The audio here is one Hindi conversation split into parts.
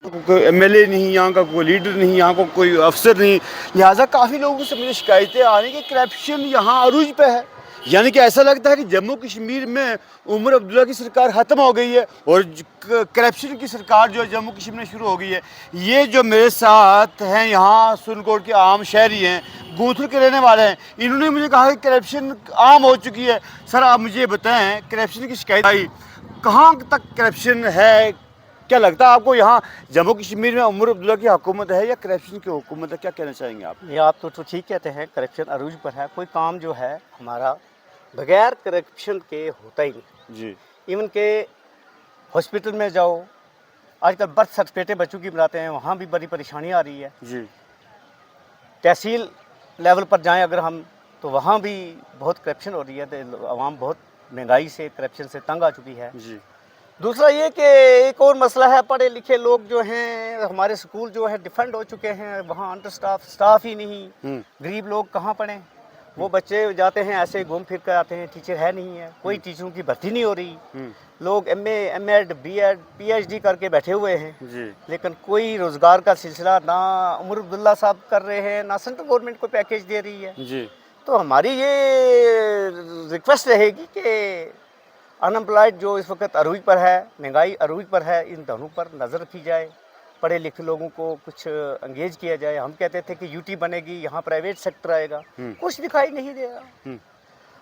कोई एमएलए नहीं, यहाँ का कोई लीडर नहीं, यहाँ का कोई अफसर नहीं। लिहाजा काफ़ी लोगों से मुझे शिकायतें आ रही कि करप्शन यहाँ अरूज पे है। यानी कि ऐसा लगता है कि जम्मू कश्मीर में उमर अब्दुल्ला की सरकार ख़त्म हो गई है और करप्शन की सरकार जो है जम्मू कश्मीर में शुरू हो गई है। ये जो मेरे साथ हैं यहाँ सुरनकोट के आम शहरी हैं, गूंथल के रहने वाले हैं, इन्होंने मुझे कहा कि करप्शन आम हो चुकी है। सर आप मुझे बताएं, करप्शन की शिकायत आई, कहाँ तक करप्शन है? क्या लगता है आपको यहाँ जम्मू कश्मीर में उमर अब्दुल्ला की हुकूमत है या करप्शन की हुकूमत है? क्या कहना चाहेंगे आप? ये आप तो ठीक कहते हैं, करप्शन अरूज पर है। कोई काम जो है हमारा बगैर करप्शन के होता ही नहीं जी। इवन के हॉस्पिटल में जाओ, आजकल बर्थ सर्टिफिकेटें बच्चों की बनाते हैं, वहाँ भी बड़ी परेशानी आ रही है। जी। तहसील लेवल पर जाएं अगर हम, तो वहाँ भी बहुत करप्शन हो रही है। तो आवाम बहुत महंगाई से, करप्शन से तंग आ चुकी है। जी। दूसरा ये कि एक और मसला है, पढ़े लिखे लोग जो हैं, हमारे स्कूल जो है डिफेंड हो चुके हैं, वहाँ अंडर स्टाफ ही नहीं। गरीब लोग कहाँ पढ़ें? वो बच्चे जाते हैं ऐसे घूम फिर कर आते हैं, टीचर है नहीं है, कोई टीचरों की भर्ती नहीं हो रही। लोग एमए, एमएड, बीएड, पीएचडी करके बैठे हुए हैं जी। लेकिन कोई रोज़गार का सिलसिला ना उमर अब्दुल्ला साहब कर रहे हैं, ना सेंट्रल गवर्नमेंट को पैकेज दे रही है। जी। तो हमारी ये रिक्वेस्ट रहेगी कि अनएम्प्लॉयड जो इस वक्त अरूज पर है, महंगाई अरूज पर है, इन दोनों पर नज़र रखी जाए, पढ़े लिखे लोगों को कुछ एंगेज किया जाए। हम कहते थे कि यूटी बनेगी, यहाँ प्राइवेट सेक्टर आएगा, कुछ दिखाई नहीं दे रहा।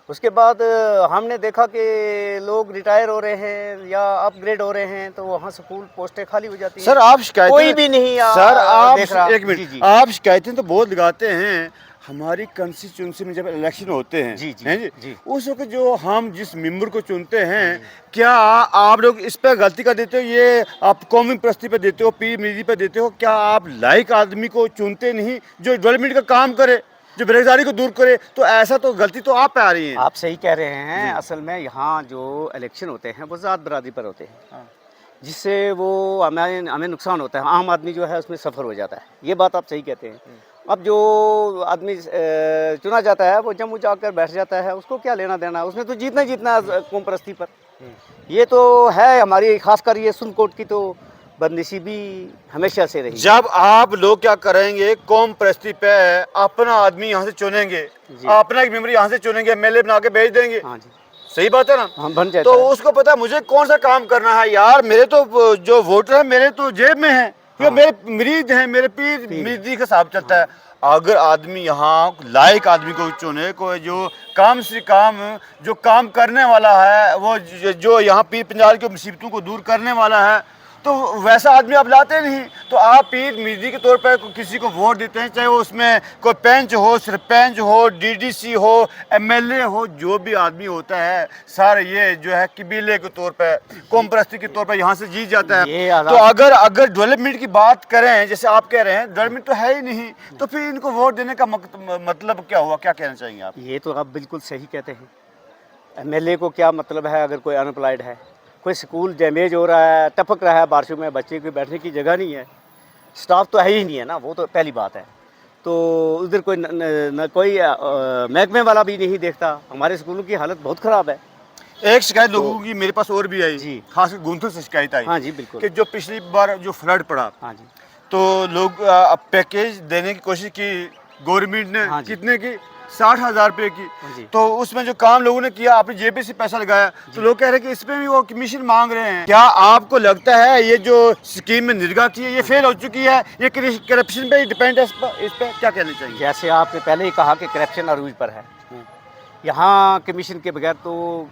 उसके बाद हमने देखा कि लोग रिटायर हो रहे हैं या अपग्रेड हो रहे हैं, तो वहाँ स्कूल पोस्टें खाली हो जाती हैं। सर आप शिकायतें, कोई भी नहीं सर आप देख रहा। एक मिनट, आप शिकायतें तो बहुत लगाते हैं। हमारी कंस्टिट्यूंसी में जब इलेक्शन होते हैं, जी जी, हैं जी, जी, उस वक्त जो हम जिस मेंबर को चुनते हैं, क्या आप लोग इस पर गलती कर देते हो? ये आप कौमी प्रस्ती पे देते हो, पीर मीरी पे देते हो? क्या आप लायक आदमी को चुनते नहीं जो डेवलपमेंट का काम करे, जो बेरोजगारी को दूर करे? तो ऐसा तो गलती तो आप पे आ रही है। आप सही कह रहे हैं। असल में यहाँ जो इलेक्शन होते हैं वो ज़ात बरादरी पर होते हैं, जिससे वो हमें नुकसान होता है। आम आदमी जो है उसमें सफ़र हो जाता है। ये बात आप सही कहते हैं। अब जो आदमी चुना जाता है वो जम्मू जाकर बैठ जाता है, उसको क्या लेना देना, उसने तो जीतना ही जीतना कौम परस्ती पर। ये तो है हमारी, खासकर ये सुरनकोट की तो बदनसीबी हमेशा से रही। जब आप लोग क्या करेंगे, कौम परस्ती पे अपना आदमी यहाँ से चुनेंगे, अपना एक मेंबर यहाँ से चुनेंगे, एमएलए बना के भेज देंगे। हाँ जी, सही बात है ना? हाँ, बन जाता तो है। उसको पता है मुझे कौन सा काम करना है। यार मेरे तो जो वोटर है मेरे तो जेब में है, ये मेरे मरीज हैं, मेरे पीर मरीदी का हिसाब चलता है। अगर आदमी यहाँ लायक आदमी को चुने, कोई जो काम से काम, जो काम करने वाला है, वो जो यहाँ पीर पंजाल की मुसीबतों को दूर करने वाला है, तो वैसा आदमी आप लाते नहीं। तो आप पीर मीरी के तौर पर किसी को वोट देते हैं, चाहे वो उसमें कोई पंच हो, सरपंच हो, डीडीसी हो, एमएलए हो, जो भी आदमी होता है, सारे ये जो है कबीले के तौर पर, कौम परस्ती के तौर पर यहाँ से जीत जाता है। तो अगर डेवलपमेंट की बात करें, जैसे आप कह रहे हैं डेवलपमेंट तो है ही नहीं, तो फिर इनको वोट देने का मतलब क्या हुआ? क्या कहना चाहेंगे आप? ये तो आप बिल्कुल सही कहते हैं। एमएलए को क्या मतलब है अगर कोई अनएम्प्लॉयड है? कोई स्कूल डैमेज हो रहा है, टपक रहा है बारिशों में, बच्चे की बैठने की जगह नहीं है, स्टाफ तो है ही नहीं है ना, वो तो पहली बात है। तो उधर कोई न कोई महकमे वाला भी नहीं देखता। हमारे स्कूलों की हालत बहुत ख़राब है। एक शिकायत लोगों की मेरे पास और भी आई जी, खासकर गूंथल से शिकायत आई। हाँ जी, बिल्कुल। कि जो पिछली बार जो फ्लड पड़ा, हाँ जी, तो लोग पैकेज देने की कोशिश की गवर्नमेंट ने। हाँ जी, कितने की? 60,000 रुपये की। जी। तो उसमें जो काम लोगों ने किया, अपनी जेब से पैसा लगाया, तो लोग कह रहे हैं कि इसमें भी वो कमीशन मांग रहे हैं। क्या आपको लगता है ये जो स्कीम में निर्गा की है ये फेल हो चुकी है, ये करप्शन पे डिपेंड है? इस पर क्या कहना चाहिए? जैसे आपने पहले ही कहा कि करप्शन अरूज पर है, यहाँ कमीशन के बगैर तो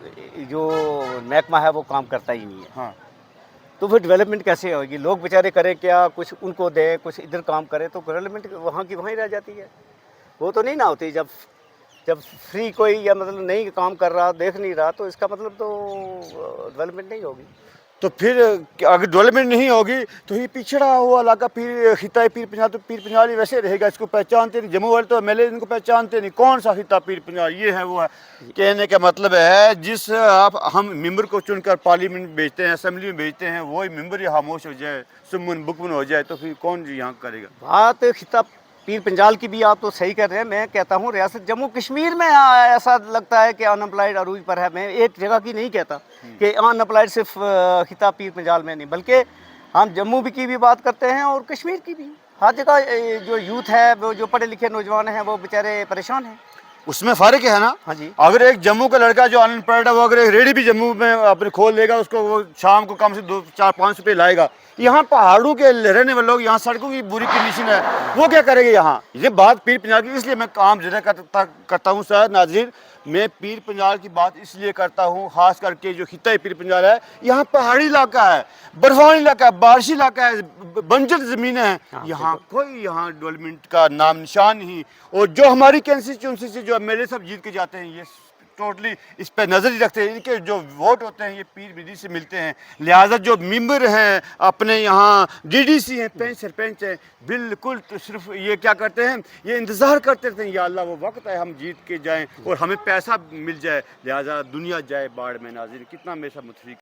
जो महकमा है वो काम करता ही नहीं है। हाँ। तो फिर डेवलपमेंट कैसे होगी? लोग बेचारे करें क्या, कुछ उनको दे, कुछ इधर काम करे, तो डेवलपमेंट वहाँ की वहीं रह जाती है। वो तो नहीं ना होती। जब फ्री कोई या मतलब नहीं काम कर रहा, देख नहीं रहा, तो इसका मतलब तो डेवलपमेंट नहीं होगी। तो फिर अगर डेवलपमेंट नहीं होगी तो ये पिछड़ा हुआ इलाका फिर खिता पीर पंजाल, तो पीर पंजाल ही वैसे रहेगा। इसको पहचानते नहीं, जम्मू वाले तो एमएलए इनको पहचानते नहीं, कौन सा खिता पीर पंजाल, ये है वो है। कहने का मतलब है जिस हम मेंबर को चुनकर पार्लियामेंट भेजते हैं, असेंबली में भेजते हैं, वही मेंबर ही खामोश हो जाए, सुमन बुकमन हो जाए, तो फिर कौन यहाँ करेगा बात? खिता पीर पंजाल की भी आप तो सही कर रहे हैं। मैं कहता हूँ रियासत जम्मू कश्मीर में ऐसा लगता है कि अनएम्प्लॉयड अरूज पर है। मैं एक जगह की नहीं कहता कि अनएम्प्लॉयड सिर्फ खिता पीर पंजाल में नहीं, बल्कि हम जम्मू भी की भी बात करते हैं और कश्मीर की भी। हर जगह जो यूथ है, वो जो पढ़े लिखे नौजवान हैं, वो बेचारे परेशान हैं। उसमें फर्क है ना। हाँ जी। अगर एक जम्मू का लड़का जो अनपढ़ है वो अगर एक रेडी भी जम्मू में अपने खोल लेगा, उसको वो शाम को कम से 2-4-5 रुपये लाएगा। यहाँ पहाड़ों के रहने वाले लोग, यहाँ सड़कों की बुरी कंडीशन है, वो क्या करेंगे यहाँ। ये बात पीर पंजाल की, इसलिए मैं काम ज़्यादा करता हूँ सर नाज़रीन। मैं पीर पंजाल की बात इसलिए करता हूँ, ख़ास करके जो खिता पीर पंजाल है, यहाँ पहाड़ी इलाका है, बर्फानी इलाका है, बारिशी इलाका है, बंजर ज़मीनें हैं। यहाँ कोई यहाँ डेवलपमेंट का नाम निशान नहीं। और जो हमारी कंस्टिट्यूंसी से जो एमएलए सब जीत के जाते हैं, ये टोटली इस पर नज़र ही रखते हैं। इनके जो वोट होते हैं ये पीर बिदी से मिलते हैं। लिहाजा जो मेंबर हैं अपने यहाँ, डीडीसी हैं, पंच सरपंच हैं, बिल्कुल तो सिर्फ ये क्या करते हैं, ये इंतज़ार करते रहते हैं, या अल्लाह वो वक्त है हम जीत के जाएं और हमें पैसा मिल जाए, लिहाजा दुनिया जाए बाढ़ में। नाज़रीन, कितना मेरे साथ मुतफिक